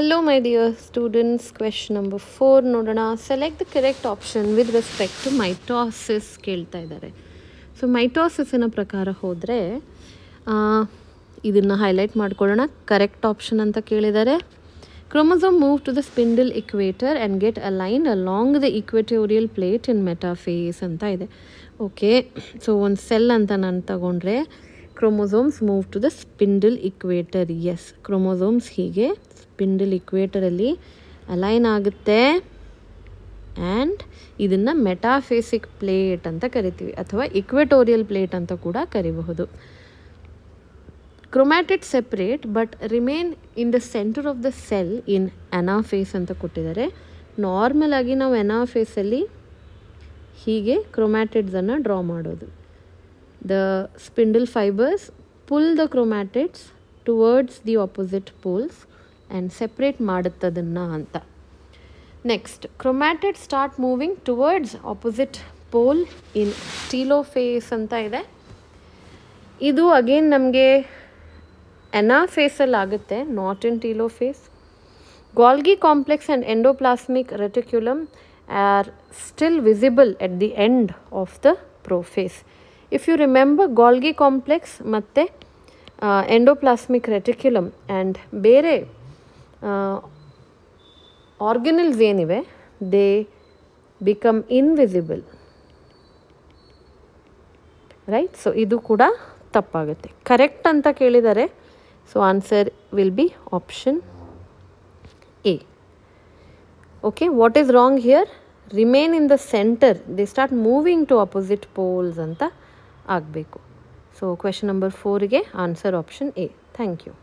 Hello my dear students, question number 4 ನೋಡೋಣ. Select the correct option with respect to mitosis ಕೇಳ್ತಾ ಇದ್ದಾರೆ. So ಮೈಟೋಸಿಸ್ನ ಪ್ರಕಾರ ಹೋದರೆ ಇದನ್ನು ಹೈಲೈಟ್ ಮಾಡ್ಕೊಳ್ಳೋಣ. ಕರೆಕ್ಟ್ ಆಪ್ಷನ್ ಅಂತ ಕೇಳಿದ್ದಾರೆ. Chromosome move to the spindle equator and get aligned along the equatorial plate in metaphase ಅಂತ ಇದೆ. ಓಕೆ, ಸೊ ಒಂದು ಸೆಲ್ ಅಂತ ನಾನು ತಗೊಂಡ್ರೆ chromosomes move to the spindle equator. Yes, chromosomes ಹೀಗೆ ಸ್ಪಿಂಡಲ್ ಇಕ್ವೇಟರಲ್ಲಿ ಅಲೈನ್ ಆಗುತ್ತೆ ಆ್ಯಂಡ್ ಇದನ್ನು ಮೆಟಾಫೇಸಿಕ್ ಪ್ಲೇಟ್ ಅಂತ ಕರಿತೀವಿ ಅಥವಾ ಇಕ್ವೆಟೋರಿಯಲ್ ಪ್ಲೇಟ್ ಅಂತ ಕೂಡ ಕರಿಬಹುದು. Chromatid separate but remain in the centre of the cell in anaphase ಅಂತ ಕೊಟ್ಟಿದ್ದಾರೆ. ನಾರ್ಮಲ್ ಆಗಿ ನಾವು ಅನಾಫೇಸಲ್ಲಿ ಹೀಗೆ ಕ್ರೊಮ್ಯಾಟಿಡ್ಸನ್ನು ಡ್ರಾ ಮಾಡೋದು. The spindle fibres pull the chromatids towards the opposite poles and separate ಮಾಡುತ್ತದನ್ನು ಅಂತ. Next, chromatid start moving towards opposite pole in telophase ಅಂತ ಇದೆ. ಇದು ಅಗೇನ್ ನಮಗೆ ಅನಾಫೇಸಲ್ಲಿ ಆಗುತ್ತೆ, not in telophase. Golgi complex and endoplasmic reticulum are still visible at the end of the prophase. If you remember, Golgi complex ಮತ್ತು endoplasmic reticulum and ಬೇರೆ organelles ಏನಿವೆ, they become invisible, right? So ಇದು ಕೂಡ ತಪ್ಪಾಗುತ್ತೆ. Correct ಅಂತ ಕೇಳಿದ್ದಾರೆ, so answer will be option A. Okay, what is wrong here? Remain in the centre, they start moving to opposite poles ಅಂತ ಆಗಬೇಕು. So question number 4ಗೆ answer option A. Thank you.